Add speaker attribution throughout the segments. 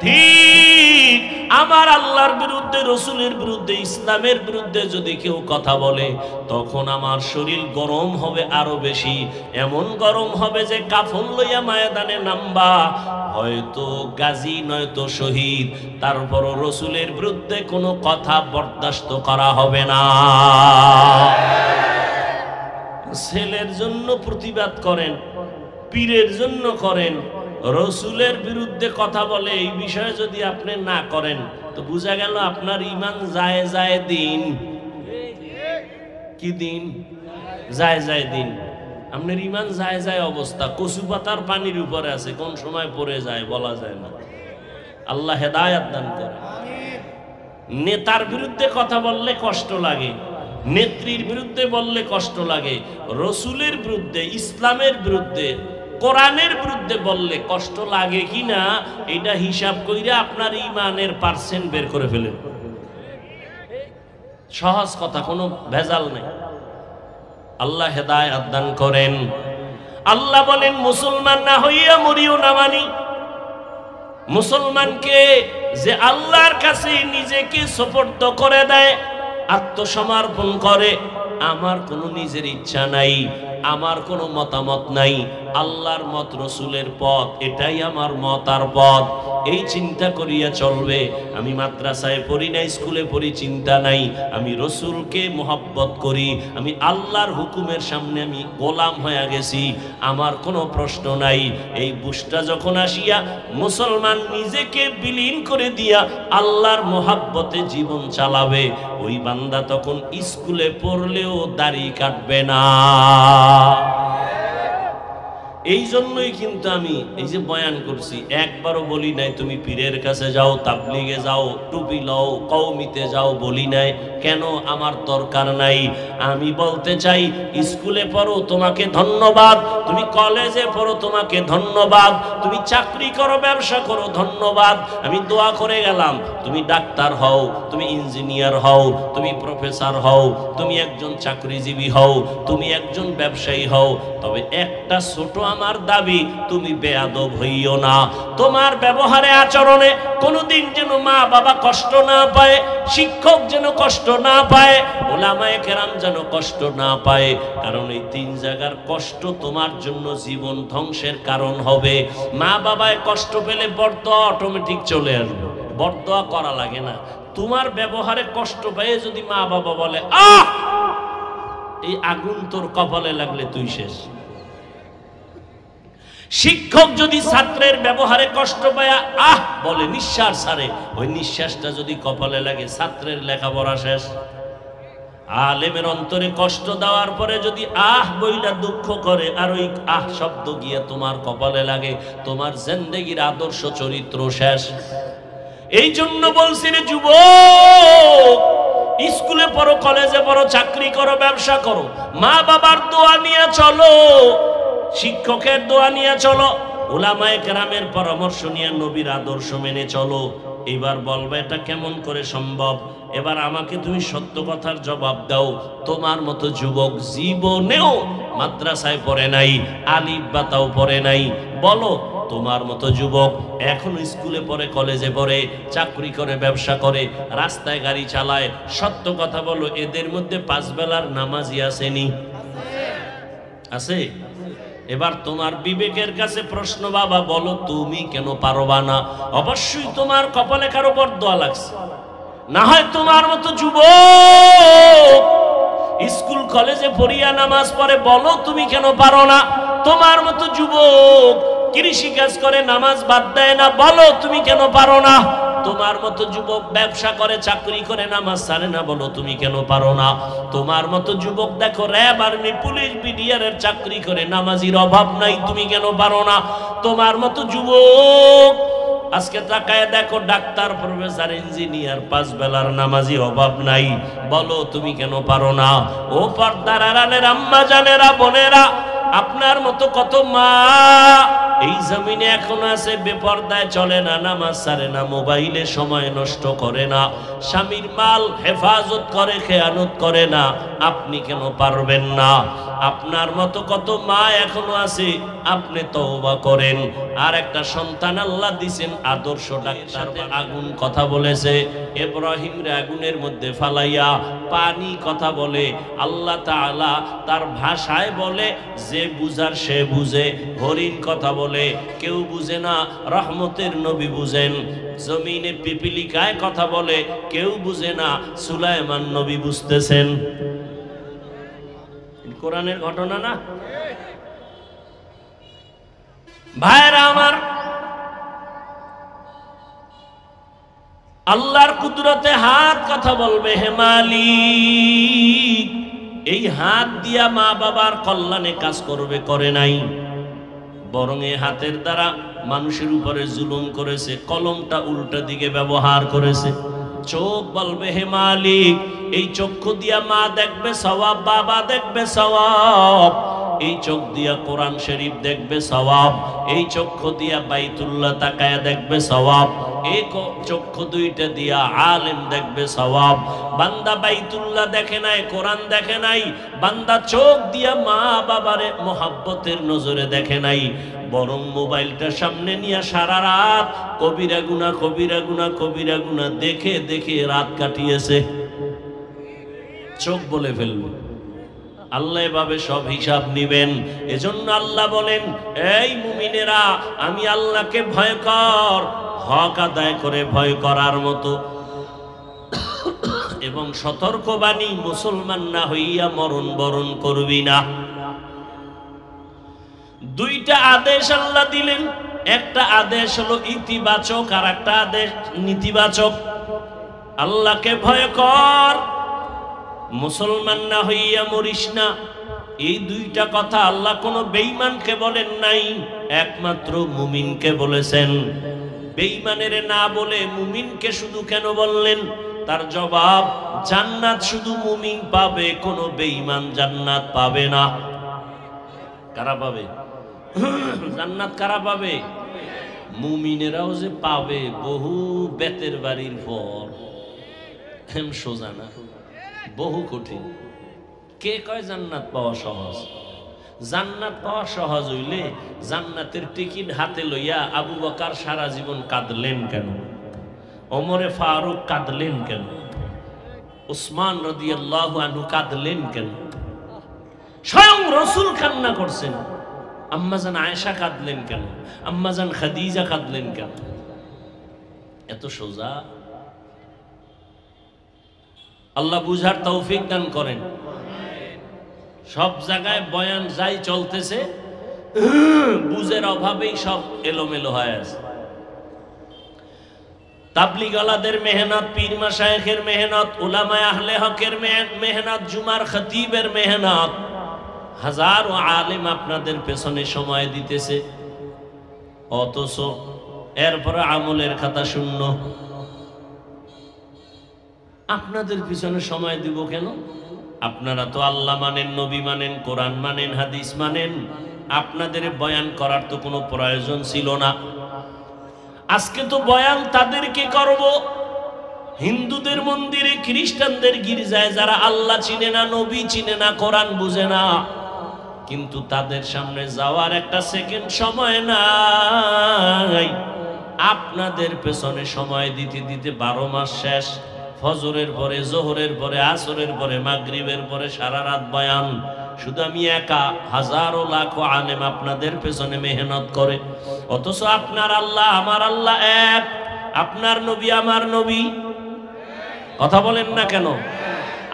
Speaker 1: ঠিক আমার আল্লাহর বিরুদ্ধে, রসুলের বিরুদ্ধে, ইসলামের বিরুদ্ধে যদি কেউ কথা বলে তখন আমার শরীর গরম হবে আরো বেশি। এমন গরম হবে যে কাফন লইয়া ময়দানে নামবা, হয়তো গাজী নয়তো শহীদ, তারপরও রসুলের বিরুদ্ধে কোনো কথা বরদাস্ত করা হবে না। ছেলের জন্য প্রতিবাদ করেন, পীরের জন্য করেন, রসুলের বিরুদ্ধে কথা বলে এই বিষয়ে যদি আপনি না করেন তো বোঝা গেল আপনার ঈমান যায় যায় দিন। কি দিন? যায় যায় দিন। আপনার ঈমান যায় যায় অবস্থা, কচু পাতার পানির উপরে আছে, কোন সময় পড়ে যায় বলা যায় না। আল্লাহ হেদায়েত দান করে। নেতার বিরুদ্ধে কথা বললে কষ্ট লাগে, নেত্রীর বিরুদ্ধে বললে কষ্ট লাগে, রসুলের বিরুদ্ধে, ইসলামের বিরুদ্ধে, কোরআনের বিরুদ্ধে বললে কষ্ট লাগে কিনা এটা হিসাব কইরা আপনার ঈমানের পার্সেন্ট বের করে ফেলেন। সহজ কথা, কোনো ভেজাল নেই। আল্লাহ হেদায়েত দান করেন। আল্লাহ বলেন মুসলমান না হইয়া মরিও না মানি। মুসলমানকে যে আল্লাহর কাছে নিজেকে সুপর্দ করে দেয়, আত্মসমর্পণ করে, আমার কোনো নিজের ইচ্ছা নাই, আমার কোনো মতামত নাই, আল্লাহর মত, রসুলের পথ, এটাই আমার মত আর পথ, এই চিন্তা করিয়া চলবে। আমি মাদ্রাসায় পড়ি না, স্কুলে পড়ি, চিন্তা নাই, আমি রসুলকে মোহাব্বত করি, আমি আল্লাহর হুকুমের সামনে আমি গোলাম হয়ে গেছি, আমার কোনো প্রশ্ন নাই। এই বুঝটা যখন আসিয়া মুসলমান নিজেকে বিলীন করে দিয়া আল্লাহর মোহাব্বতে জীবন চালাবে, ওই বান্দা তখন স্কুলে পড়লেও দাড়ি কাটবে না। এই জন্যই কিন্তু আমি এই যে বয়ান করছি, একবারও বলি নাই তুমি পীরের কাছে যাও, তাবলিগে যাও, টুপি লও, কওমিতে যাও, বলি নাই। কেন? আমার দরকার নাই। আমি বলতে চাই স্কুলে পড়ো তোমাকে ধন্যবাদ, তুমি কলেজে পড়ো তোমাকে ধন্যবাদ, তুমি চাকরি করো, ব্যবসা করো, ধন্যবাদ। আমি দোয়া করে গেলাম তুমি ডাক্তার হও, তুমি ইঞ্জিনিয়ার হও, তুমি প্রফেসর হও, তুমি একজন চাকরিজীবী হও, তুমি একজন ব্যবসায়ী হও, তবে একটা ছোট আমার দাবি, তুমি বেয়াদব হইও না। তোমার ব্যবহারে আচরণে কোনোদিন যেন মা বাবা কষ্ট না পায়, শিক্ষক যেন কষ্ট না পায়, ওলামায়ে কেরাম যেন কষ্ট না পায়। কারণ এই তিন জায়গার কষ্ট তোমার জন্য জীবন ধ্বংসের কারণ হবে। মা বাবায় কষ্ট পেলে বরদোয়া অটোমেটিক চলে আসবে, বরদোয়া করা লাগে না। তোমার ব্যবহারে কষ্ট পেয়ে যদি মা বাবা বলে আহ, এই আগুন তোর কপালে লাগলে তুই শেষ। শিক্ষক যদি ছাত্রের ব্যবহারে কষ্ট পায় আহ বলে, নিঃশ্বাস ছাড়ে, ওই নিঃশ্বাসটা যদি কপালে লাগে ছাত্রের লেখাপড়া শেষ। আলেমের অন্তরে কষ্ট দেওয়ার পরে যদি আহ বইলা দুঃখ করে আর ওই আহ শব্দ গিয়ে তোমার কপালে লাগে, তোমার জিন্দেগির আদর্শ চরিত্র শেষ। এই জন্য বলছি রে যুবক, স্কুলে পড়ো, কলেজে পড়ো, চাকরি করো, ব্যবসা করো, মা বাবার দোয়া নিয়ে চলো, শিক্ষকের দোয়া নিয়ে চলো, উলামায়ে কেরামের পরামর্শ নিয়ে নবীর আদর্শ মেনে চলো। এবার বলবে এটা কেমন করে সম্ভব? এবার আমাকে তুমি সত্য কথার জবাব দাও। তোমার মতো যুবক জীবনেও মাদ্রাসায় পড়ে নাই, আলিফ বাতাও পড়ে নাই, বলো তোমার মতো যুবক এখনো স্কুলে পড়ে, কলেজে পড়ে, চাকরি করে, ব্যবসা করে, রাস্তায় গাড়ি চালায়, সত্য কথা বলো, এদের মধ্যে 5 বেলার নামাজি আসেনি? আছে? এবার তোমার বিবেকের কাছে প্রশ্ন, বাবা বলো তুমি কেন পারবা না? অবশ্যই তোমার কপালে কারো বরদোয়া লাগছে, না হয় তোমার মতো যুবক স্কুল কলেজে পড়িয়া নামাজ পড়ে, বলো তুমি কেন পারো না? তোমার মতো যুবক কৃষি কাজ করে, নামাজ বাদ দেয় না, বলো তুমি কেন পারো না? তোমার মতো যুবক ব্যবসা করে, চাকরি করে, নামাজ ছাড়ে না, বলো তুমি কেন পারো না? তোমার মতো যুবক দেখো র্যাব, আর্মি, পুলিশ, বিডিআরের চাকরি করে, নামাজির অভাব নাই, তুমি কেন পারো না? তোমার মতো যুবক আজকে তাকায় দেখো ডাক্তার, প্রফেসর, ইঞ্জিনিয়ার, 5 বেলার নামাজি অভাব নাই, বলো তুমি কেন পারো না? ও পর্দার আড়ালের আম্মা জানেরা, বোনেরা, আপনার মতো কত মা এই জমিনে এখন আছে, বেপরদায় চলে না, নামাজ ছাড়ে না, মোবাইলে সময় নষ্ট করে না, স্বামীর মাল হেফাজত করে, খেয়ানত করে না। আপনি কেন পারবেন না? আপনার মতো কত মা এখনো আছে, আপনি তওবা করেন। আর একটা সন্তান আল্লাহ দিছেন আদর্শ ডাক্তার, আগুন কথা বলেছে, ইব্রাহিমরে আগুনের মধ্যে ফালাইয়া পানি কথা বলে। আল্লাহ তাআলা তার ভাষায় বলে, যে বুঝার সে বুঝে। হরিণ কথা বলে, কেউ বুঝে না, রহমতের নবী বুঝেন। জমিনে পিপিলিকায় কথা বলে, কেউ বুঝে না, সুলাইমান নবী বুঝতেছেন। কোরআনের ঘটনা না ভাইরা আমার? আল্লাহর কুদরতে হাত কথা বলবে, হে মালিক, এই হাত দিয়া মা বাবার কল্যাণে কাজ করবে, করে নাই, বরং এই হাতের দ্বারা মানুষের উপরে জুলুম করেছে, কলমটা উল্টা দিকে ব্যবহার করেছে। চোখ বলবে, হে মালিক, এই চক্ষু দিয়া মা দেখবে সওয়াব, বাবা দেখবে সওয়াব, এই চোখ দিয়া কোরআন শরীফ দেখবে সওয়াব, এই চক্ষু দিয়া বাইতুল্লাহ তাকায়া দেখবে সওয়াব, এই চক্ষু দুইটা দিয়া আলেম দেখবে সওয়াব। বান্দা বাইতুল্লাহ দেখে নাই, কোরআন দেখে নাই, বান্দা চোখ দিয়া মা বাবারে মোহাব্বতের নজরে দেখে নাই, বরং মোবাইলটা সামনে নিয়ে সারা রাত কবিরা গুনাহ কবিরা গুনাহ কবিরা গুনাহ দেখে দেখে রাত কাটিয়েছে। চোখ বলে ফেলবে, আল্লাহ এভাবে সব হিসাব নিবেন। এজন্য আল্লাহ বলেন, এই মুমিনেরা, আমি আল্লাহকে ভয় কর, হক আদায় করে ভয় করার মতো, এবং সতর্কবাণী, মুসলমান না হইয়া মরণ বরণ করবি না। দুইটা আদেশ আল্লাহ দিলেন, একটা আদেশ হলো ইতিবাচক আর একটা আদেশ নেতিবাচক। আল্লাহকে ভয় কর, মুসলমান না হইয়া মরিস না। এই দুইটা কথা আল্লাহ কোনো বেঈমানকে বলেন নাই, একমাত্র মুমিনকে বলেছেন। বেঈমানের না বলে মুমিনকে শুধু কেন বললেন? তার জবাব, জান্নাত শুধু মুমিন পাবে, কোনো বেঈমান জান্নাত পাবে না। কারা পাবে জান্নাত? কারা পাবে? মুমিনেরাও যে পাবে, বহু বেতের বাড়ির পর, হেম সোজা না, বহু কঠিন। কে কয় জান্নাত পাওয়া সহজ? জান্নাত পাওয়া সহজ হইলে জান্নাতের টিকিট হাতে লইয়া আবু বকর সারা জীবন কাঁদলেন কেন? ওমরে ফারুক কাঁদলেন কেন? উসমান রাদিয়াল্লাহু আনহু কাঁদলেন কেন? স্বয়ং রাসূল কান্না করছেন, আম্মাজান আয়েশা কাঁদলেন কেন? আম্মাজান খাদিজা কাঁদলেন কেন? এত সোজা? আল্লাহ বুঝার তৌফিক দান করেন। সব জায়গায় বয়ান যাই চলতেছে, বুঝের অভাবেই সব এলোমেলো হয়ে আছে। তাবলীগওয়ালাদের মেহনত, পীর মাশায়েখের মেহনত, উলামায়ে আহলে হকের মেহনত, জুমার খতিবের মেহনত, হাজারো আলেম আপনাদের পেছনে সময় দিতেছে, অথচ এরপরে আমলের খাতা শূন্য। আপনাদের পিছনে সময় দিব কেন? আপনারা তো আল্লাহ মানেন, নবী মানেন, কোরআন মানেন, হাদিস মানেন, আপনাদের বয়ান করার তো কোনো প্রয়োজন ছিল না। আজকে তো বয়ান তাদেরকে করব, হিন্দুদের মন্দিরে, খ্রিস্টানদের গির্জায়, যারা আল্লাহ চিনে না, নবী চিনে না, কোরআন বুঝে না, কিন্তু তাদের সামনে যাওয়ার একটা সেকেন্ড সময় নাই। আপনাদের পেছনে সময় দিতে দিতে 12 মাস শেষ। ফজরের পরে, জোহরের পরে, আসরের পরে, মাগরিবের পরে সারা রাত বয়ান। শুধু আমি একা, হাজারো লাখো আলেম আপনাদের পেছনে মেহনত করে, অথচ আপনার আল্লাহ আমার আল্লাহ এক, আপনার নবী আমার নবী। কথা বলেন না কেন?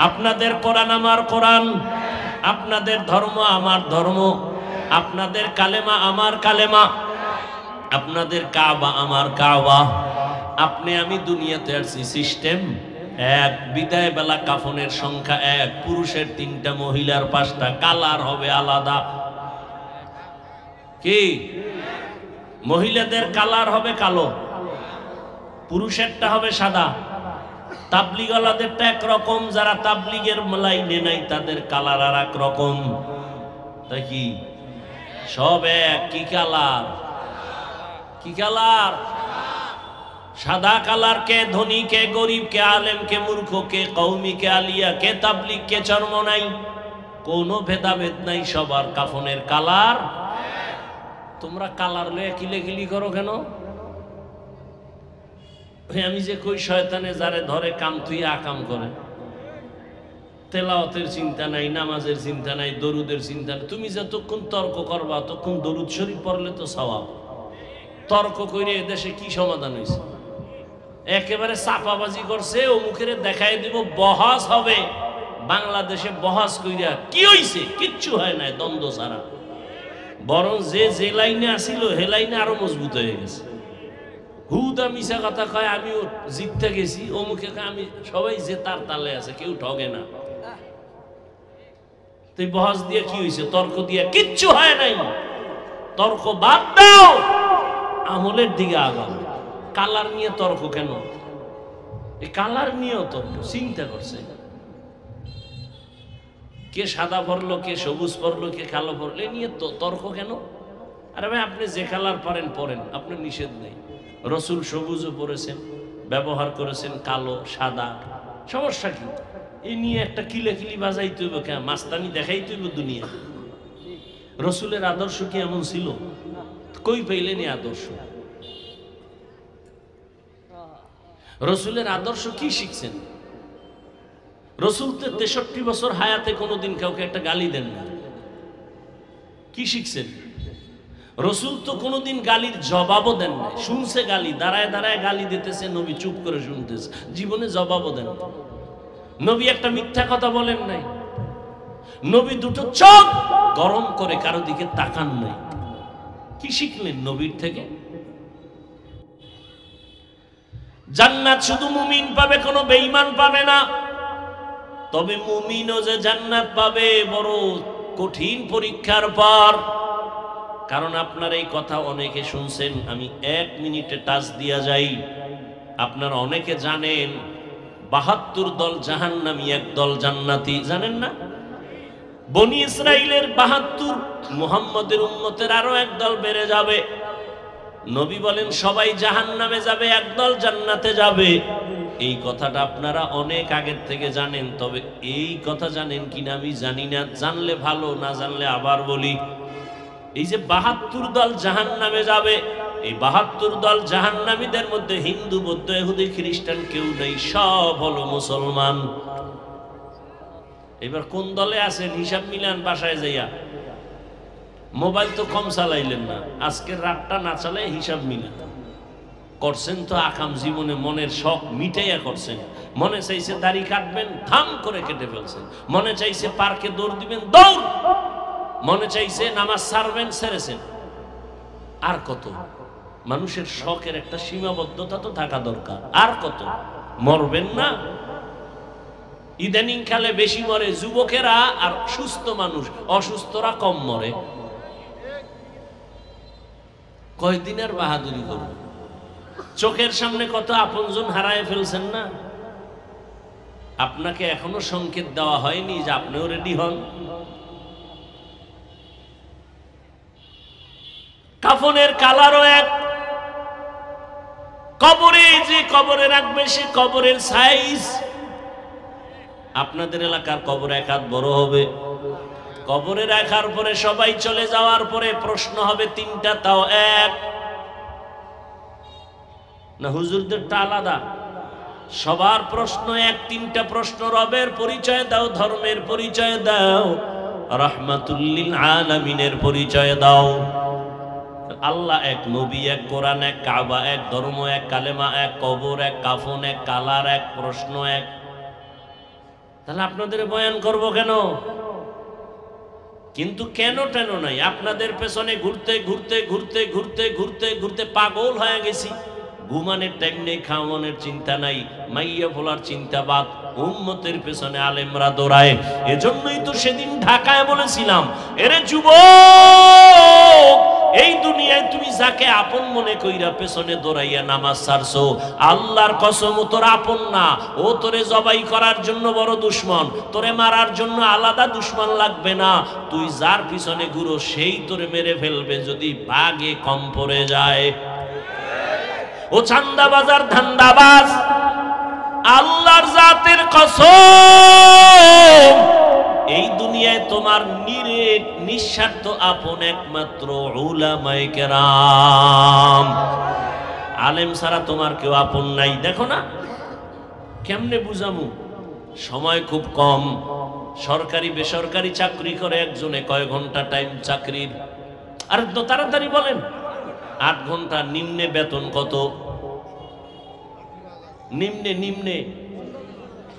Speaker 1: আপনাদের কোরআন আমার কোরআন, আপনাদের ধর্ম আমার ধর্ম, আপনাদের কালেমা আমার কালেমা, আপনাদের কাবা আমার কাবা। আপনি আমি দুনিয়াতে আসছি সিস্টেম এক, বিদায় বেলা কাফনের সংখ্যা এক, পুরুষের 3টা, মহিলার 5টা, কালার হবে আলাদা। কি? মহিলাদের কালার হবে কালো, পুরুষেরটা হবে সাদা। তাবলীগওয়ালাদেরটা একরকম, যারা তাবলীগের লাইনে নাই তাদের কালার আর এক রকম। তাই কি? সব এক। কি কালার? কি কালার? সাদা কালার। কে ধনী, কে গরিব, কে আলেম, কে মূর্খ, কে কওমি, কে আলিয়া, কে তাবলিগ, কে চরমনাই, কোনো ভেদাভেদ নাই, সবার কাফনের কালার। তোমরা কালার লয়ে কিলেকিলি করো কেন? আমি যে কই শয়তানে যারে ধরে কাম তুই আকাম করে, তেলাওয়াতের চিন্তা নাই, নামাজের চিন্তা নাই, দরুদের চিন্তা নাই। তুমি যতক্ষণ তর্ক করবা ততক্ষণ দরুদ শরীফ পড়লে তো সওয়াব। তর্ক করে এদেশে কি সমাধান হয়েছে? একেবারে চাপাবাজি করছে, অমুকের দেখাই দিব বহাস হবে। বাংলাদেশে বহাস কইরা কি হইছে? কিচ্ছু হয় নাই, দ্বন্দ্ব ছাড়া। বরং যে লাইনে আসিল হে লাইনে আরো মজবুত হয়ে গেছে। হুদা মিশা কথা কয় আমিও জিততে গেছি, অমুকে আমি, সবাই যে তার তালে আছে, কেউ ঠগে না। তুই বহাস দিয়ে কি হয়েছে? তর্ক দিয়ে কিচ্ছু হয় নাই। তর্ক বাদ দাও, আমলের দিকে আগাও। কালার নিয়ে তর্ক কেন? এই কালার নিয়েও তর্ক। চিন্তা করছে কে সাদা পরলো, কে সবুজ পরলো, কে কালো পরলো, এ নিয়ে তর্ক কেন? আরে ভাই, আপনি যে কালার পারেন পরেন, আপনার নিষেধ নেই। রসুল সবুজও পরেছেন, ব্যবহার করেছেন কালো, সাদা, সমস্যা কি? এই নিয়ে একটা কিলাকিলি বাজাইতে হইব কেন? মাস্তানি দেখাইতে হইব দুনিয়া। রসুলের আদর্শ কি এমন ছিল? কই পাইলেন এই আদর্শ? রসুলের আদর্শ কি শিখছেন? রসুল তো 63 বছর হায়াতে কোনোদিন কাউকে একটা গালি দেন না। কি শিখছেন? রসুল তো কোনোদিন গালির জবাবও দেন না। শুনছে গালি, দাঁড়ায় দাঁড়ায় গালি দিতেছে, নবী চুপ করে শুনতেছে, জীবনে জবাবও দেন না। নবী একটা মিথ্যা কথা বলেন নাই। নবী দুটো চোখ গরম করে কারো দিকে তাকান নাই। কি শিখলেন নবীর থেকে? জান্নাত শুধু মুমিন পাবে, কোনো বেঈমান পাবে না। তবে মুমিনও যে জান্নাত পাবে বড় কঠিন পরীক্ষার পর। কারণ আপনার এই কথা অনেকে শুনছেন, আমি 1 মিনিটে টাচ দিয়া যাই। আপনারা অনেকে জানেন 72 দল জাহান্নামী, 1 দল জান্নাতি, জানেন না? বনি ইসরাইলের 72, মুহাম্মদের উম্মতের আরো 1 দল বেড়ে যাবে। নবী বলেন সবাই জাহান্নামে যাবে, 1 দল জান্নাতে যাবে। এই কথাটা আপনারা অনেক আগের থেকে জানেন। তবে এই কথা জানেন কিনা আমি জানি না, জানলে ভালো, না জানলে আবার বলি। এই যে 72 দল জাহান্নামে যাবে, এই 72 দল জাহান্নামীদের মধ্যে হিন্দু, বৌদ্ধ, ইহুদি, খ্রিস্টান কেউ নেই, সব হলো মুসলমান। এবার কোন দলে আছেন হিসাব মিলান বাসায় যাইয়া। মোবাইল তো কম চালাইলেন না, আজকের রাতটা না চালাই হিসাব মিলান। করছেন তো আকাম জীবনে, মনের শখ মিটাইয়া করছেন। মনে চাইছে দাড়ি কাটবেন, থাম করে কেটে ফেলছেন। মনে চাইছে পার্কে দৌড় দিবেন, দৌড়। মনে চাইছে নামাজ ছাড়বেন, ছেড়েছেন। আর কত? মানুষের শখের একটা সীমাবদ্ধতা তো থাকা দরকার। আর কত? মরবেন না? ইদানিং কালে বেশি মরে যুবকেরা, আর সুস্থ মানুষ, অসুস্থরা কম মরে। কয়দিনের বাহাদুরি করব? চোখের সামনে কত আপনজন হারায় ফেলছেন না? আপনাকে এখনো সংকেত দেওয়া হয়নি যে আপনিও রেডি হন। কাফনের কালারও এক। কবরে যে কবরে রাখবে সে কবরের সাইজ। আপনাদের এলাকার কবর 1 হাত বড় হবে। কবরে রাখার পরে সবাই চলে যাওয়ার পরে প্রশ্ন হবে 3টা, তাও 1 না? হুজুরদেরটা আলাদা। সবার প্রশ্ন 1, 3টা প্রশ্ন। রবের পরিচয় দাও, ধর্মের পরিচয় দাও, রাহমাতুল লিল আলামিনের পরিচয় দাও। আল্লাহ 1, নবী 1, কোরআন 1, কাবা 1, ধর্ম 1, কালেমা 1, কবর 1, কাফন 1, কালার 1, প্রশ্ন 1। তাহলে আপনাদের বয়ান করব কেন? কিন্তু কেন টেন নাই, আপনাদের পেছনে ঘুরতে ঘুরতে ঘুরতে ঘুরতে ঘুরতে ঘুরতে পাগল হয়ে গেছি। ঘুমানোর টাইম নেই, খাওয়ানোর চিন্তা নাই, মাইয়া ফোলার চিন্তা বাদ, উম্মতের পেছনে আলেমরা দৌড়ায়। এজন্যই তো সেদিন ঢাকায় বলেছিলাম, এরে যুবক, এই দুনিয়ায় তুমি যাকে আপন মনে কইরা পেছনে দৌড়াইয়া নামাজ ছাড়ছো, আল্লাহর কসম ও তোর আপন না। ও তোরে জবাই করার জন্য বড় দুশ্মন, তোরে মারার জন্য আলাদা দুশ্মন লাগবে না। তুই যার পিছনে ঘুরো সেই তোরে মেরে ফেলবে যদি বাগে কম পড়ে যায়। ও চান্দাবাজার ধান্দাবাজ, আল্লাহর জাতের কসম, এই দুনিয়ায় তোমার নিরেট নিঃস্বার্থ আপন একমাত্র উলামায়ে কেরাম। আলেম ছাড়া তোমার কেউ আপন নাই। দেখো না কেমনে বুঝামু, সময় খুব কম। সরকারি বেসরকারি চাকরি করে একজনে কয় ঘন্টা টাইম চাকরির? আর তাড়াতাড়ি বলেন। 8 ঘন্টা। নিম্নে বেতন কত? নিম্নে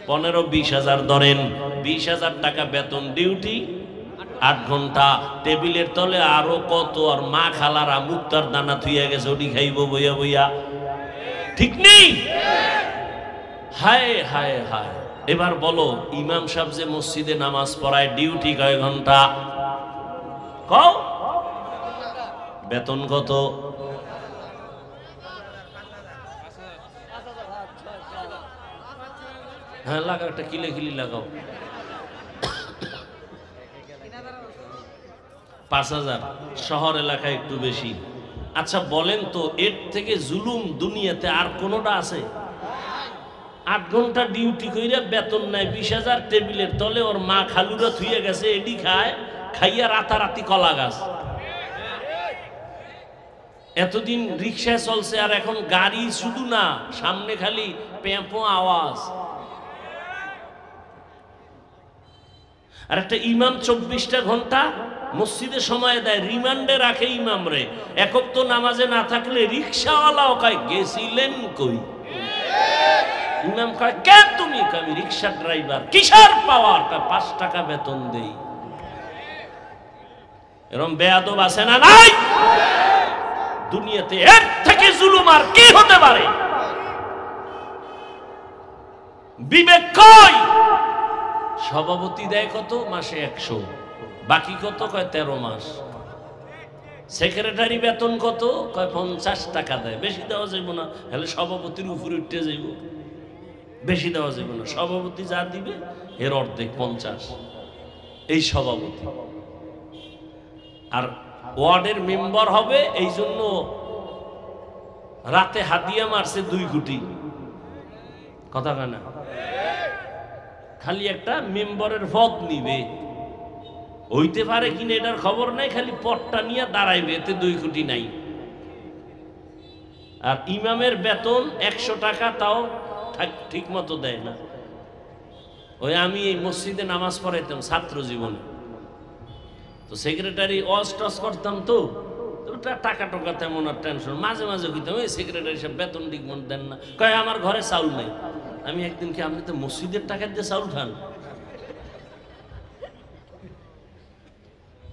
Speaker 1: 15-20 হাজার ধরেন, 20,000 টাকা বেতন ডিউটি, 8 ঘন্টা। টেবিলের তলে আরো কত, আর মা খালারা মুক্তার দানা থুইয়া গেছে, ওটি খাইব বইয়া বইয়া, ঠিক নেই? হায় হায় হায়। এবার বলো, ইমাম সাহেব যে মসজিদে নামাজ পড়ায় ডিউটি কয় ঘন্টা? কও, বেতন কত? হ্যাঁ লাগাও, একটা কিলি লাগাও। 5,000। শহর এলাকায় একটু বেশি। আচ্ছা বলেন তো, এর থেকে জুলুম দুনিয়াতে আর কোনোটা আছে? 8 ঘন্টা ডিউটি কইরা বেতন নেয় 20,000, টেবিলের তলে ওর মা খালুরা থুইয়া গেছে, এডি খায়, খাইয়া রাতারাতি কলা গাছ। এতদিন রিক্সায় চলছে, আর এখন গাড়ি শুধু না, সামনে খালি পেঁপো আওয়াজ। আর একটা ইমাম 24টা ঘন্টা মসজিদে সময় দেয়, রিমান্ডে রাখে ইমাম রে। একক তো নামাজে না থাকলে রিক্সাওয়ালাও কয় গেছিলেন কই? ইমাম কয় কেন তুমি? আমি রিক্সা ড্রাইভার। কিসের পাওয়ার? 5 টাকা বেতন দেই। এরকম বেয়াদব আছে না নাই? দুনিয়াতে এর থেকে জুলুম আর কি হতে পারে? বিবেক কই? সভাপতি দেয় কত? মাসে 100। বাকি কত? কয় 13 মাস। সেক্রেটারি বেতন কত? কয় 50 টাকা দেয়। বেশি দেওয়া যাইব না, হলে সভাপতির উপরে উঠতে যাইব। বেশি দেওয়া যাইব না, সভাপতি যা দিবে এর অর্ধেক 50। এই সভাপতি। আর ওয়ার্ডের মেম্বার হবে, এই জন্য রাতে হাতিয়া মারছে 2 কোটি। কথা কয় না? খালি একটা মেম্বারের পদ নিবে, হইতে পারে কিনা এটার খবর নাই, খালি পদটা নিয়ে দাঁড়াইবে, এতে 2 কোটি নাই। আর ইমামের বেতন 100 টাকা, তাও ঠিক মতো দেয় না। ওই আমি এই মসজিদে নামাজ পড়াইতাম ছাত্র জীবনে, তো সেক্রেটারি ওয়াজ টস করতাম, তো টাকা টাকা তেমন আর টেনশন। মাঝে মাঝে কইতাম, ওই সেক্রেটারি সাহেব বেতন ঠিক মতো দেন না। কয় আমার ঘরে চাউল নাই। আমি একদিন কি, আপনি তো মসজিদের টাকা দিয়ে চাউল খান?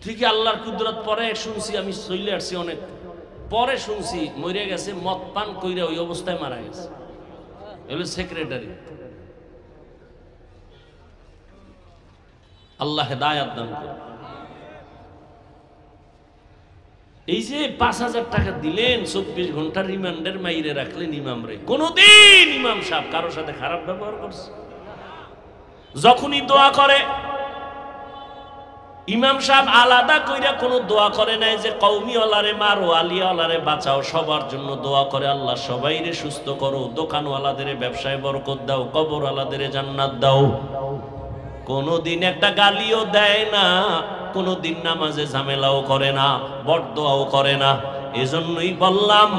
Speaker 1: ঠিকই আল্লাহর কুদরত। পরে শুনছি, আমি চলে আসছি অনেক পরে শুনছি, মরে গেছে মদ পান কইরা, ওই অবস্থায় মারা গেছে। এগুলো সেক্রেটারি। আল্লাহ হেদায়াত দান করে। এই যে 5,000 টাকা দিলেন, 24 ঘন্টা রিমান্ডের মাইরে রাখলেন ইমাম রে। কোনদিন ইমাম সাহেব কারোর সাথে খারাপ ব্যবহার করছে? যখনই দোয়া করে ইমাম সাহেব আলাদা কইরা কোনো দোয়া করে নাই যে কওমি ওয়ালারে মারো, আলিয়াওয়ালারে বাঁচাও। সবার জন্য দোয়া করে, আল্লাহ সবাইরে সুস্থ করো, দোকানওয়ালাদের ব্যবসায় বরকত দাও, কবরওয়ালাদের জান্নাত দাও। কোনদিন একটা গালিও দেয় না, কোনদিন নামাজে ঝামেলাও করে না, বরদোয়াও করে না। এজন্যই বললাম,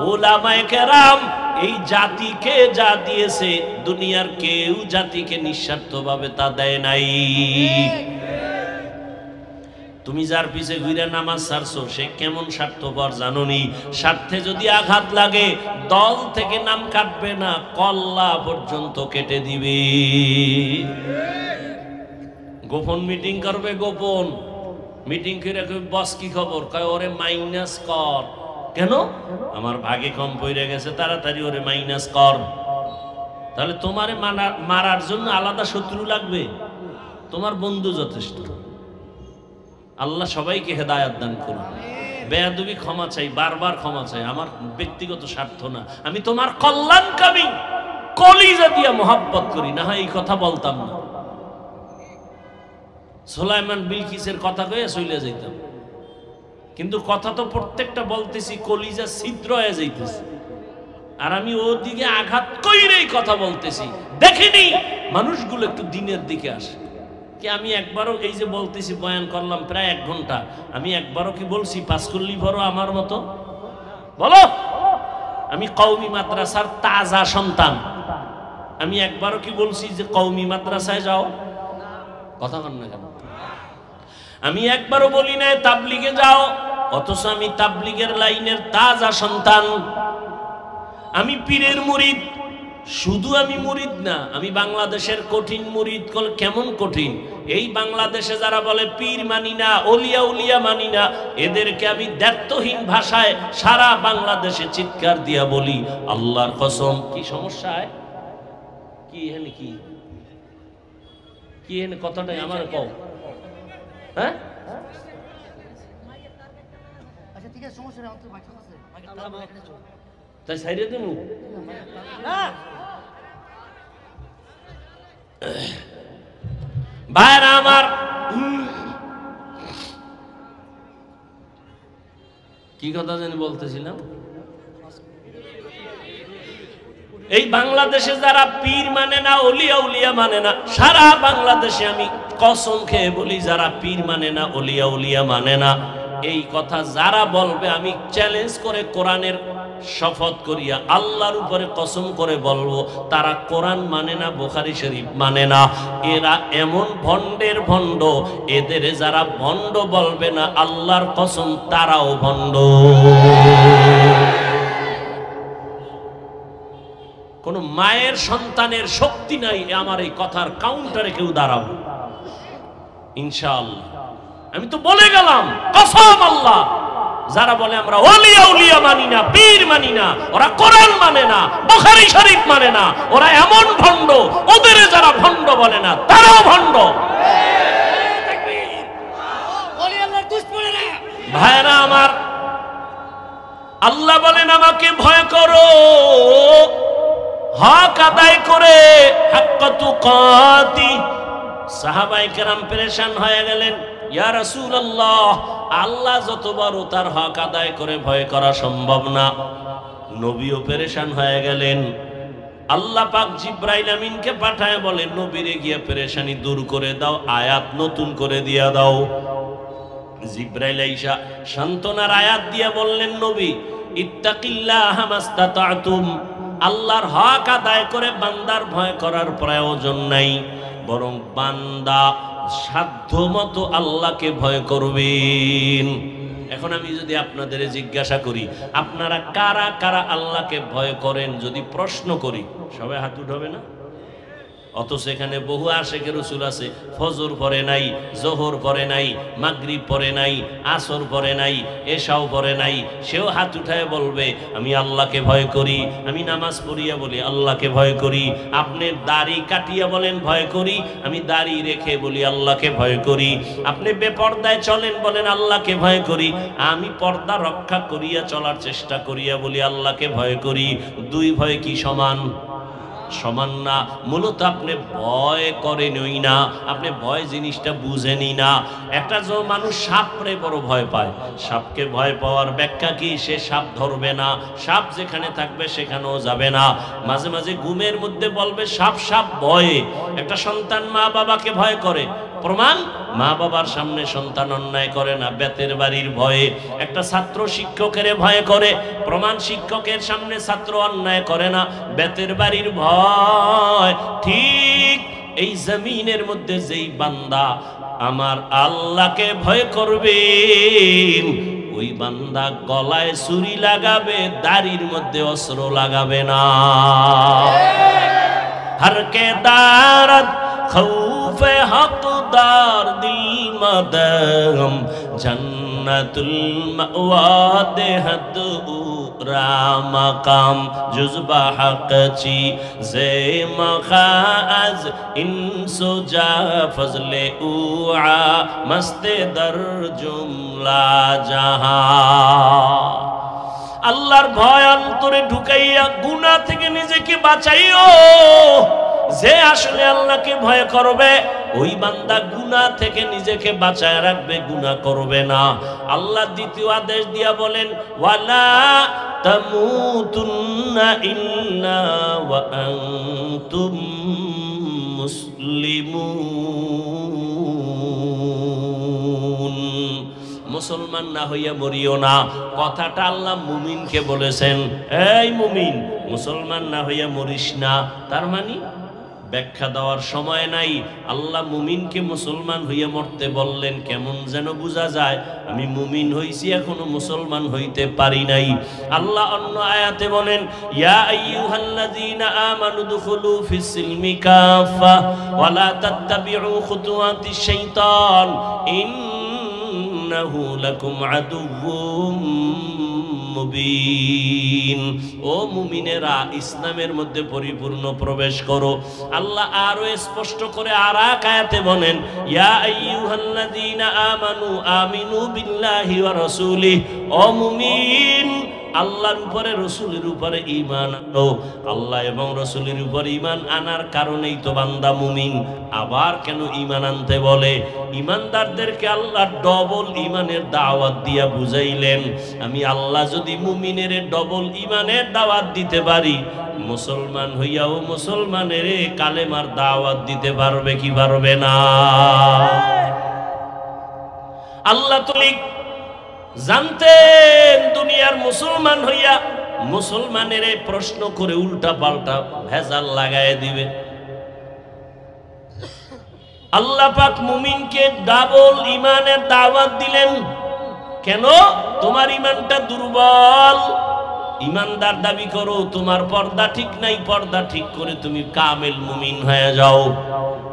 Speaker 1: উলামায়ে কেরাম এই জাতিকে যা দিয়েছে, দুনিয়ার কেউ জাতিকে নিঃস্বার্থভাবে তা দেয় নাই। তুমি যার পিছে ঘুরে নামাজ ছাড়ছো, সে কেমন স্বার্থপর জানোনি? স্বার্থে যদি আঘাত লাগে, দল থেকে নাম কাটবে না, কল্লা পর্যন্ত কেটে দিবে। গোপন মিটিং করবে, গোপন মিটিং করে বস কি খবর? কয় ওরে মাইনাস কর। কেন? আমার ভাগে কম পড়ে গেছে, তাড়াতাড়ি ওরে মাইনাস কর। তাহলে তোমারে মারার জন্য আলাদা শত্রু লাগবে? তোমার বন্ধু যথেষ্ট। আল্লাহ সবাইকে হেদায়াত দান করুন। বেয়াদবি ক্ষমা চাই, বারবার ক্ষমা চাই, আমার ব্যক্তিগত স্বার্থ না। আমি তোমার কল্যাণকামী, কলিজা দিয়া মোহাব্বত করি, না হয় এই কথা বলতাম না। সুলাইমান বিলকিসের কথা কয়ে চলে যাইতাম, কিন্তু কথা তো প্রত্যেকটা বলতেছি কলিজা ছিদ্র হয়ে যাইতেছে। আর আমি ওদিকে আঘাত কইরেই কথা বলতেছি। দেখিনি মানুষগুলো একটু দিনের দিকে আসে কি? আমি একবারও এই যে বলতেছি, বয়ান করলাম প্রায় 1 ঘন্টা, আমি একবারও কি বলছি পাঁচকুল্লি ভরো আমার মতো? বলো, আমি কওমি মাদ্রাসার তাজা সন্তান, আমি একবারও কি বলছি যে কওমি মাদ্রাসায় যাও? কথা বল না কেন? আমি একবারও বলি না তাবলিগে যাও, অথচ আমি তাবলিগের লাইনের তাজা সন্তান। আমি পীরের মুরিদ। শুধু আমি মুরিদ না, আমি বাংলাদেশের কঠিন মুরিদ। কেমন কঠিন? এই বাংলাদেশে যারা বলে পীর মানি না, ওলিয়া উলিয়া মানি না, এদেরকে আমি দ্ব্যর্থহীন ভাষায় সারা বাংলাদেশে চিৎকার দিয়া বলি, আল্লাহর কসম। কি সমস্যা? কি এখানে কি কি এখানে কথাটাই আমার কও। হ্যাঁ, আচ্ছা ঠিক আছে, সমস্যা নেই, তাই সাইরে দেব। ভাইরা আমার, কি কথা জানি বলতেছিলাম? এই বাংলাদেশে যারা পীর মানে না, ওলিয়া উলিয়া মানে না, সারা বাংলাদেশে আমি কসম খেয়ে বলি, যারা পীর মানে না, ওলিয়া উলিয়া মানে না, এই কথা যারা বলবে, আমি চ্যালেঞ্জ করে কোরআনের শপথ করিয়া আল্লাহর উপরে কসম করে বলবো, তারা কোরআন মানে না, বুখারী শরীফ মানে না। এরা এমন ভণ্ডের ভণ্ড, এদের যারা ভণ্ড বলবে না, আল্লাহর কসম তারাও ভণ্ড। কোন মায়ের সন্তানের শক্তি নাই আমার এই কথার কাউন্টারে কেউ দাঁড়াবো ইনশাআল্লাহ। আমি তো বলে গেলাম কসম আল্লাহ, যারা বলে আমরা ওলিয়া উলিয়া মানি না, পীর মানি না, ওরা কোরআন মানে না, বুখারী শরীফ মানে না, ওরা এমন ভণ্ড, ওদের যারা ভণ্ড বলে না তারাও ভণ্ড। ভাইরা আমার, আল্লাহ বলেন আমাকে ভয় করো হক আদায় করে, হাক্কা তুকাতি। সাহাবায়ে কেরাম পেরেশান হয়ে গেলেন, ইয়া রাসূলুল্লাহ, আল্লাহ যত বড় তার হক আদায় করে ভয় করা সম্ভব না। নবীও পেরেশান হয়ে গেলেন। আল্লাহ পাক জিবরাইল আমিনকে পাঠায় বলেন, নবীরে গিয়া পেরেশানি দূর করে দাও, আয়াত নতুন করে দিয়া দাও। জিবরাইল আইসা সান্ত্বনার আয়াত দিয়া বললেন, নবী ইত্তাকিল্লাহা মাস্তাতাতুম, আল্লাহর হক আদায় করে বান্দার ভয় করার প্রয়োজন নাই, বরং বান্দা সাধ্য মতো আল্লাহকে ভয় করবেন। এখন আমি যদি আপনাদের জিজ্ঞাসা করি, আপনারা কারা কারা আল্লাহকে ভয় করেন, যদি প্রশ্ন করি, সবাই হাত উঠাবে না? অথচ এখানে বহু আশেকের রাসূল আছে, ফজর পড়ে নাই, জোহর পড়ে নাই, মাগরিব পড়ে নাই, আসর পড়ে নাই, এশাও পড়ে নাই, সেও হাত উঠায় বলবে আমি আল্লাহকে ভয় করি। আমি নামাজ পড়িয়া বলি আল্লাহকে ভয় করি। আপনি দাড়ি কাটিয়া বলেন ভয় করি, আমি দাড়ি রেখে বলি আল্লাহকে ভয় করি। আপনি বেপর্দায় চলেন বলেন আল্লাহকে ভয় করি, আমি পর্দা রক্ষা করিয়া চলার চেষ্টা করিয়া বলি আল্লাহকে ভয় করি। দুই ভয় কি সমান? সমান না। মূলত আপনি ভয় করেনই না, আপনি ভয় জিনিসটা বুঝেনি না। একটা যে মানুষ সাপরে বড় ভয় পায়, সাপকে ভয় পাওয়ার ব্যাখ্যা কি? সে সাপ ধরবে না, সাপ যেখানে থাকবে সেখানেও যাবে না। মাঝে মাঝে ঘুমের মধ্যে বলবে সাপ সাপ ভয়ে। একটা সন্তান মা বাবাকে ভয় করে, প্রমাণ মা বাবার সামনে সন্তান অন্যায় করে না, বেতের বাড়ির ভয়ে। একটা ছাত্র শিক্ষকের ভয় করে, প্রমাণ শিক্ষকের সামনে ছাত্র অন্যায় করে না, বেতের বাড়ির ভয়। ঠিক এই জমিনের মধ্যে যেই বান্দা আমার আল্লাহকে ভয় করবে, ওই বান্দা গলায় ছুরি লাগাবে, দাড়ির মধ্যে অস্ত্র লাগাবে না। হরকে দারদ খৌফে হকদার দিল মদম জন্নতুল মাওয়া দেহত উরা মাকাম জুজবা হকচি জে মখাজ ইনসুজা ফজলে উআ মস্তে দর জুমলা জাহা। আল্লাহর ভয় অন্তরে ঢুকাইয়া গুনাহ থেকে নিজেকে বাঁচাইও। যে আসলে আল্লাহকে ভয় করবে, ওই বান্দা গুনাহ থেকে নিজেকে বাঁচায় রাখবে, গুনাহ করবে না। আল্লাহ দ্বিতীয় আদেশ দিয়া বলেন, ওয়ালা তামুতুন্না ইল্লা ওয়া আনতুম মুসলিমুন। মুসলমান না হইয়া মরিও না, কথাটা আল্লাহ মুমিনকে বলেছেন। এই মুমিন, মুসলমান না হইয়া মরিস না। তার মানে ব্যাখ্যা দেওয়ার সময় নাই। আল্লাহ মুমিনকে মুসলমান হইয়া মরতে বললেন, কেমন যেন বোঝা যায় আমি মুমিন হইছি, এখনো মুসলমান হইতে পারি নাই। আল্লাহ অন্য আয়াতে বলেন, ইয়া আইয়ুহাল্লাযীনা আমানু দুখুলু ফিস সিলমি কাফা ওয়া লা তাত্তাবিউ খুতুওয়াতিশ শাইতান ইন্নাহু লাকুম আদুউম মুবিন। ও মুমিনেরা, ইসলামের মধ্যে পরিপূর্ণ প্রবেশ করো। আল্লাহ আরো স্পষ্ট করে আর এক আয়াতে বলেন, ইয়া আইয়ুহাল্লাযীনা আমানু আমিনু বিল্লাহি ওয়া রাসূলিহি। ও মুমিন, আল্লাহর উপরে রসুলের উপরে ঈমান আনো। আল্লাহ এবং রসুলের উপরে ঈমান আনার কারণেই তো বান্দা মুমিন। আবার কেন ঈমান আনতে বলে? ঈমানদারদেরকে আল্লাহ ডবল ঈমানের দাওয়াত দিয়া বুঝাইলেন। আমি আল্লাহ যদি মুমিনের ডবল ঈমানের দাওয়াত দিতে পারি, মুসলমান হইয়াও মুসলমানের কালেমার দাওয়াত দিতে পারবে কি পারবে না? আল্লাহ তো জানতেন দুনিয়ার মুসলমান হইয়া মুসলমানের প্রশ্ন করে উল্টা পাল্টা ভেজাল লাগায় দিবে। আল্লাহ পাক মুমিনকে ডাবল ঈমানের দাওয়াত দিলেন। কেন? তোমার ঈমানটা দুর্বল। ঈমানদার দাবি করো, তোমার পর্দা ঠিক নাই, পর্দা ঠিক করে তুমি কামেল মুমিন হয়ে যাও।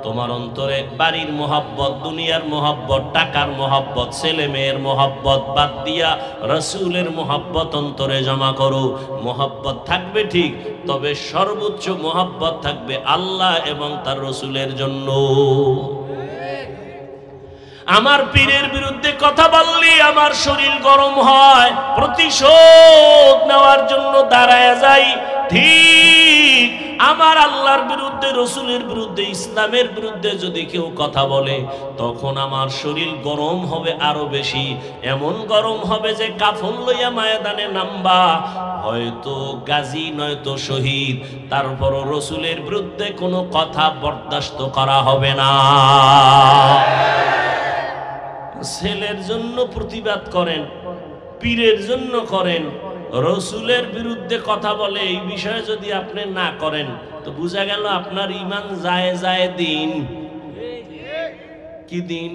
Speaker 1: তোমার অন্তরে বাড়ির মোহাব্বত, দুনিয়ার মোহাব্বত, টাকার মোহাব্বত, ছেলে মেয়ের মোহাব্বত বাদ দিয়া রসুলের মোহাব্বত অন্তরে জমা করো। মোহাব্বত থাকবে ঠিক, তবে সর্বোচ্চ মোহাব্বত থাকবে আল্লাহ এবং তার রসুলের জন্য। আমার পীরের বিরুদ্ধে কথা বললি আমার শরীর গরম হয়, প্রতিশোধ নেওয়ার জন্য দাঁড়ায় যাই। ঠিক আমার আল্লাহর বিরুদ্ধে, রসুলের বিরুদ্ধে, ইসলামের বিরুদ্ধে যদি কেউ কথা বলে, তখন আমার শরীর গরম হবে আরো বেশি। এমন গরম হবে যে কাফন লইয়া ময়দানে নামবা, হয়তো গাজী নয়তো শহীদ, তারপরও রসুলের বিরুদ্ধে কোনো কথা বরদাস্ত করা হবে না। ছেলের জন্য প্রতিবাদ করেন, পীরের জন্য করেন, রসুলের বিরুদ্ধে কথা বলে এই বিষয়ে যদি আপনি না করেন, তো বোঝা গেল আপনার ঈমান যায় যায় দিন। কি দিন?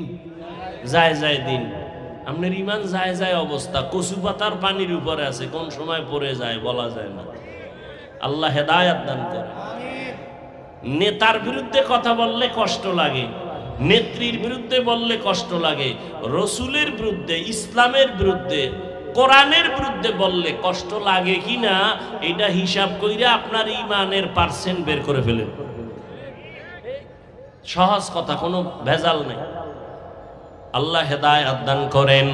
Speaker 1: যায় যায় দিন। আপনার ঈমান যায় যায় অবস্থা, কচু পাতার পানির উপরে আছে, কোন সময় পড়ে যায় বলা যায় না। আল্লাহ হেদায়েত দান করে। নেতার বিরুদ্ধে কথা বললে কষ্ট লাগে, নেত্রীর বিরুদ্ধে বললে কষ্ট লাগে, রসুলের বিরুদ্ধে, ইসলামের বিরুদ্ধে, কোরআনের বিরুদ্ধে বললে কষ্ট লাগে কিনা এটা হিসাব কইরা আপনার ঈমানের পার্সেন্ট বের করে ফেলেন। সহজ কথা, কোনো ভেজাল নেই। আল্লাহ হেদায়েত দান করেন।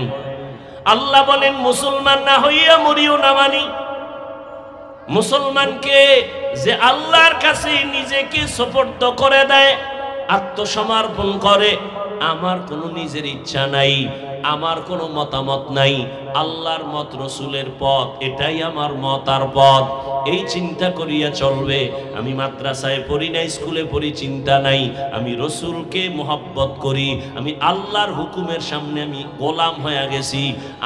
Speaker 1: আল্লাহ বলেন, মুসলমান না হইয়া মরিও না। মানি মুসলমানকে যে আল্লাহর কাছে নিজেকে সুপর্দ করে দেয়, আত্মসমর্পণ করে, আমার কোনো নিজের ইচ্ছা নাই, আমার কোনো মতামত নাই, আল্লাহর মত, রসুলের পথ, এটাই আমার মত আর পথ, এই চিন্তা করিয়া চলবে। আমি মাদ্রাসায় পড়ি না, স্কুলে পড়ি, চিন্তা নাই, আমি রসুলকে মোহাব্বত করি, আমি আল্লাহর হুকুমের সামনে আমি গোলাম হয়ে গেছি,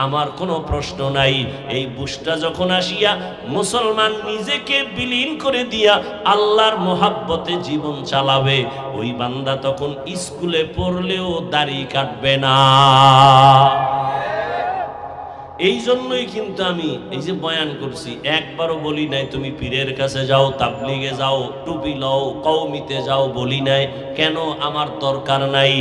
Speaker 1: আমার কোনো প্রশ্ন নাই। এই বুঝটা যখন আসিয়া মুসলমান নিজেকে বিলীন করে দিয়া আল্লাহর মোহাব্বতে জীবন চালাবে, ওই বান্দা তখন স্কুলে পড়লেও দাড়ি কাটবে না। এই জন্যই কিন্তু আমি এই যে বয়ান করছি, একবারও বলি নাই তুমি পীরের কাছে যাও, তাবলিগে যাও, টুপি লও, কওমিতে যাও, বলি নাই। কেন? আমার দরকার নাই।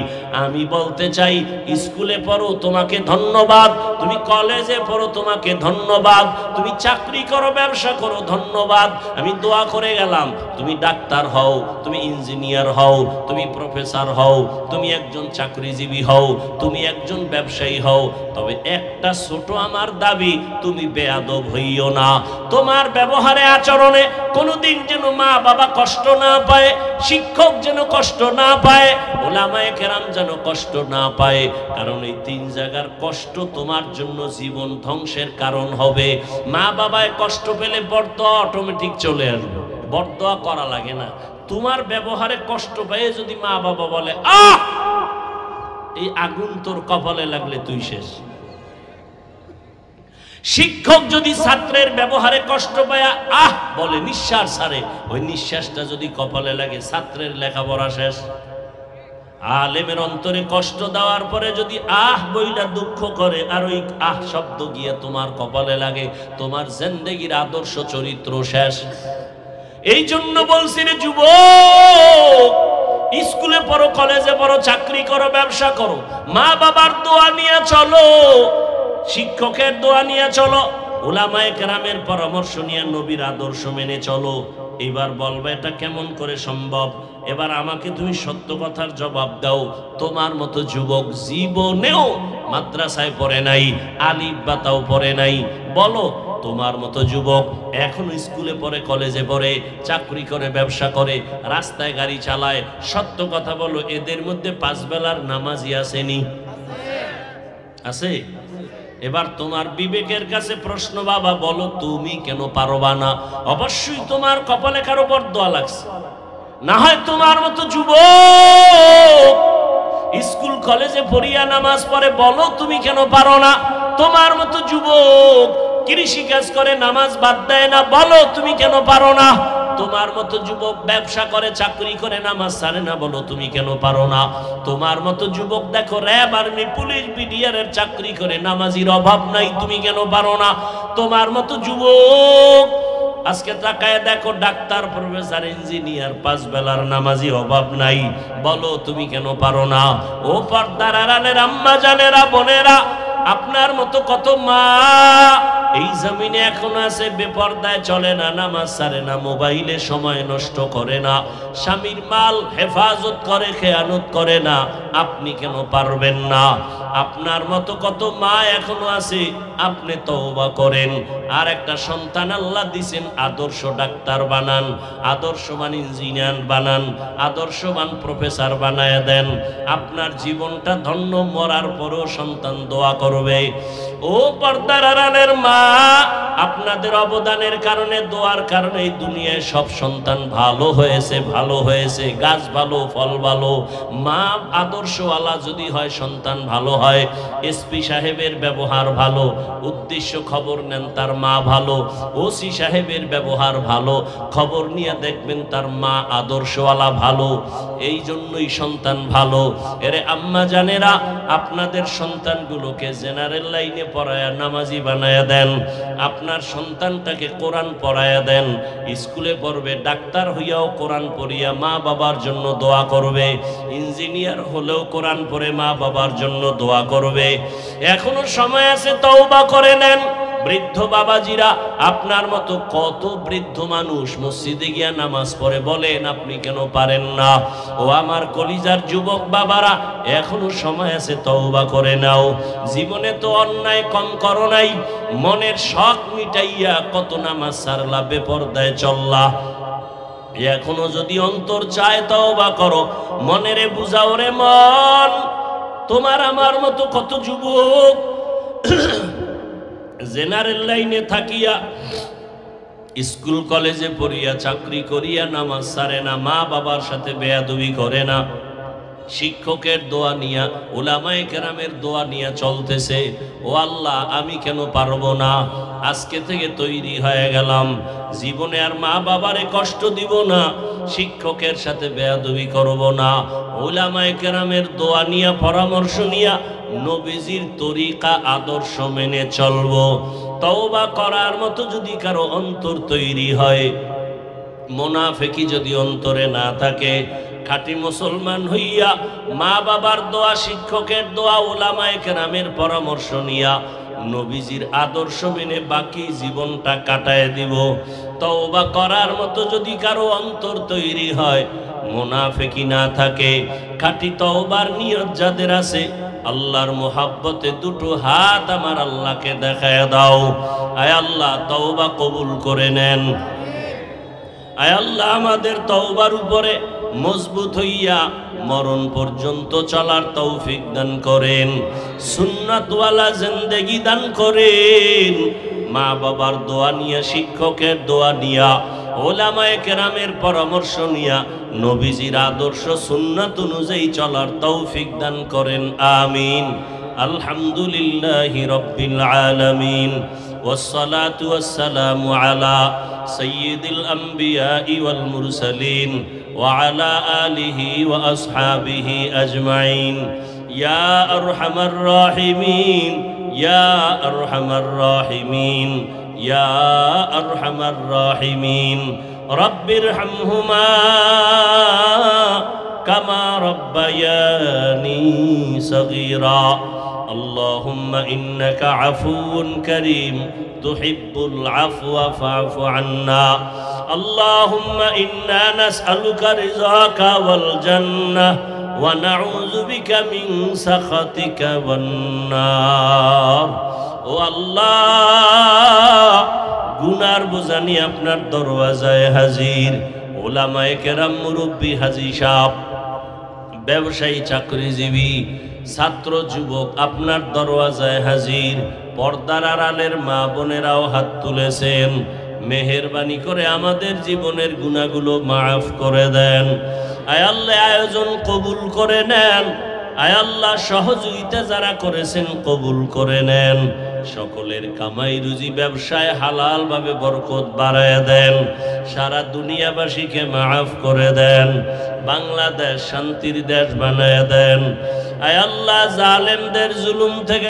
Speaker 1: আমি বলতে চাই, স্কুলে পড়ো তোমাকে ধন্যবাদ, তুমি কলেজে পড়ো তোমাকে ধন্যবাদ, তুমি চাকরি করো, ব্যবসা করো, ধন্যবাদ। আমি দোয়া করে গেলাম, তুমি ডাক্তার হও, তুমি ইঞ্জিনিয়ার হও, তুমি প্রফেসর হও, তুমি একজন চাকরিজীবী হও, তুমি একজন ব্যবসায়ী হও, তবে একটা ছোট আমার দাবি, তুমি বেয়াদব হইও না। তোমার ব্যবহারে আচরণে কোনোদিন যেন মা বাবা কষ্ট না পায়, শিক্ষক যেন কষ্ট না পায়, ওলামায়ে কেরাম যেন কষ্ট না পায়। কারণ এই তিন জায়গার কষ্ট তোমার জন্য জীবন ধ্বংসের কারণ হবে। মা বাবায় কষ্ট পেলে বরদোয়া অটোমেটিক চলে আসবে, বরদোয়া করা লাগে না। তোমার ব্যবহারে কষ্ট পেয়ে যদি মা বাবা বলে আহ, এই আগুন তোর কপালে লাগলে তুই শেষ। শিক্ষক যদি ছাত্রের ব্যবহারে কষ্ট পায় আহ বলে, নিঃশ্বাস ছাড়ে, ওই নিঃশ্বাসটা যদি কপালে লাগে ছাত্রের লেখাপড়া শেষ। আলেমের অন্তরে কষ্ট দেওয়ার পরে যদি আহ বইলা দুঃখ করে আর ওই আহ শব্দ গিয়ে তোমার কপালে লাগে, তোমার জিন্দেগির আদর্শ চরিত্র শেষ। এই জন্য বলছি রে যুবক, স্কুলে পড়ো, কলেজে পড়ো, চাকরি করো, ব্যবসা করো, মা বাবার দোয়া নিয়ে চলো, শিক্ষকের দোয়া নিয়ে চলো, উলামায়ে কেরামের পরামর্শ নিয়ে নবীর আদর্শ মেনে চলো। এবার বলবে এটা কেমন করে সম্ভব? এবার আমাকে তুমি সত্য কথার জবাব দাও। তোমার মতো যুবক জীবনেও মাদ্রাসায় পড়ে নাই, আলিফ বাতাও পড়ে নাই, বলো তোমার মতো যুবক এখনো স্কুলে পড়ে, কলেজে পড়ে, চাকরি করে, ব্যবসা করে, রাস্তায় গাড়ি চালায়, সত্য কথা বলো, এদের মধ্যে পাঁচ বেলার নামাজি আসেনি? আছে? এবার তোমার বিবেকের কাছে প্রশ্ন, বাবা বলো তুমি কেন পারবা না? অবশ্যই তোমার কপালে কারো বরদোয়া লাগছে, না হয় তোমার মতো যুবক স্কুল কলেজে পড়িয়া নামাজ পড়ে, বলো তুমি কেন পারো না? তোমার মতো যুবক কৃষি কাজ করে নামাজ বাদ দেয় না, বলো তুমি কেন পারো না? তোমার মতো যুবক ব্যবসা করে, চাকরি করে, নামাজ ছাড়ে না, বলো তুমি কেন পারো না? তোমার মতো যুবক দেখো র্যাব, আর্মি, পুলিশ, বিডিআরের চাকরি করে, নামাজির অভাব নাই, তুমি কেন পারো না? তোমার মতো যুবক আজকে তাকায় দেখো ডাক্তার, প্রফেসর, ইঞ্জিনিয়ার, পাঁচ বেলার নামাজি অভাব নাই, বলো তুমি কেন পারো না? ও পর্দার আড়ালের আম্মা জানেরা, বোনেরা, আপনার মতো কত মা এই জমিনে এখন আছে, বেপর্দায় চলে না, নামাজ ছাড়ে না, মোবাইলে সময় নষ্ট করে না, স্বামীর মাল হেফাজত করে, খেয়ানত করে না, আপনি কেন পারবেন না? আপনার মতো কত মা এখনো আছে, আপনি তওবা করেন। আর একটা সন্তান আল্লাহ দিছেন, আদর্শ ডাক্তার বানান, আদর্শবান ইঞ্জিনিয়ার বানান, আদর্শবান প্রফেসর বানায় দেন। আপনার জীবনটা ধন্য, মরার পরেও সন্তান দোয়া করবে। ও পর্দার আড়ালের মা, আপনাদের অবদানের কারণে, দোয়ার কারণে এই দুনিয়ায় সব সন্তান ভালো হয়েছে, ভালো হয়েছে, গাছ ভালো, ফল ভালো। মা আদর্শওয়ালা যদি হয়, সন্তান ভালো হয়। এসপি সাহেবের ব্যবহার ভালো, উদ্দেশ্য খবর নেন, তার মা ভালো। ওসি সাহেবের ব্যবহার ভালো, খবর নিয়ে দেখবেন তার মা আদর্শওয়ালা ভালো। এই জন্যই সন্তান ভালো। এরে আম্মা জানেরা, আপনাদের সন্তানগুলোকে জেনারেল লাইনে পড়ায়া নামাজি বানায়া দেন। আপনার সন্তানটাকে কোরআন পড়ায়া দেন, স্কুলে পড়বে, ডাক্তার হইয়াও কোরআন পড়িয়া মা বাবার জন্য দোয়া করবে, ইঞ্জিনিয়ার হলেও কোরআন পড়ে মা বাবার জন্য দোয়া করবে। এখনো সময় আছে, তওবা করে নেন। বৃদ্ধ বাবাজিরা, আপনার মতো কত বৃদ্ধ মানুষ মসজিদে গিয়া নামাজ পড়ে, বলেন আপনি কেন পারেন না? ও আমার কলিজার যুবক বাবারা, এখনো সময় আছে, তওবা করে নাও। জীবনে তো অন্যায় কম করো নাই, মনের শখ মিটাইয়া কত নামাজ ছাড়লা, বেপরদায় চললা। এখনো যদি অন্তর চায়, তওবা করো, মনেরে বুঝাও রে মন। তোমার আমার মতো কত যুবক জেনারেল লাইনে থাকিয়া, স্কুল কলেজে পড়িয়া, চাকরি করিয়া নামাজ ছাড়ে না, মা বাবার সাথে বেয়াদবি করে না, শিক্ষকের দোয়া নিয়া, উলামায়ে কেরামের দোয়া নিয়া চলতেছে। ও আল্লাহ, আমি কেন পারবো না? আজকে থেকে তৈরি হয়ে গেলাম, জীবনে আর মা বাবারে কষ্ট দিব না, শিক্ষকের সাথে বেয়াদবি করব না, উলামায়ে কেরামের দোয়া নিয়া, পরামর্শ নিয়া, নবীজির তরিকা আদর্শ মেনে চলবো। তওবা করার মতো যদি কারো অন্তর তৈরি হয়, মুনাফিকি যদি অন্তরে না থাকে, খাঁটি মুসলমান হইয়া মা বাবার দোয়া, শিক্ষকের দোয়া, উলামায়ে কেরামের পরামর্শ নিয়া, নবীজির আদর্শ মেনে বাকি জীবনটা কাটায় দিব। তওবা করার মতো যদি কারো অন্তর তৈরি হয়, মুনাফিকি না থাকে, খাঁটি তওবার নিয়ত যাদের আছে, আল্লাহর মোহাব্বতে দুটো হাত আমার আল্লাহকে দেখায় দাও। আয় আল্লাহ তওবা কবুল করে নেন। আয় আল্লাহ আমাদের তওবার উপরে মজবুত হইয়া মরণ পর্যন্ত চলার তৌফিক দান করেন, সুন্নাতওয়ালা জিন্দেগি দান করেন। মা বাবার দোয়া নিয়া, শিক্ষকের দোয়া নিয়া, ওলামায়ে কেরামের পরামর্শ নিয়া নবীজির আদর্শ সুন্নাত অনুযায়ী চলার তৌফিক দান করেন, আমিন। আলহামদুলিল্লাহি রাব্বিল আলামিন, ওয়াসসালাতু ওয়াসসালামু আলা সাইয়্যিদিল আমবিয়াই ওয়াল মুরসালিন ওয়া আলা আলিহি ওয়া আসহাবিহি আজমাইন। ইয়া আরহামার রাহিমিন, ইয়া আরহামার রাহিমিন, ইয়া আরহামার রাহিমিন। রব্বিরহামহুমা কামা রব্বায়ানি সগীরা। আল্লাহুম্মা ইন্নাকা আফুউন কারীম তুহিব্বুল আফওয়া ফা'ফু আন্না। আল্লাহুম্মা ইন্না নাসআলুকা রিযাকা ওয়াল জান্নাহ ওয়া নাউযু বিকা মিন সাখাতিকা ওয়ান নার। ও আল্লাহ, গুনার বোঝা নিয়ে আপনার দরওয়াজায় হাজির। ওলামায়ে কেরাম, মুরব্বী, হাজী সাহেব, ব্যবসায়ী, চাকরিজীবী, ছাত্র, যুবক আপনার দরওয়াজায় হাজির। পর্দার আড়ালের মা বোনেরাও হাত তুলেছেন। মেহেরবানি করে আমাদের জীবনের গুনাহগুলো মাফ করে দেন। আয় আল্লাহ আয়োজন কবুল করে নেন। আয় আল্লাহ সহযোগিতা যারা করেছেন কবুল করে নেন। সকলের কামাই রুজি ব্যবসায় হালাল ভাবে বরকত বাড়ায় দেন। সারা দুনিয়াবাসীকে মাফ করে দেন। বাংলাদেশ শান্তির দেশ বানায় দেন। আয় আল্লাহ জালেমদের জুলুম থেকে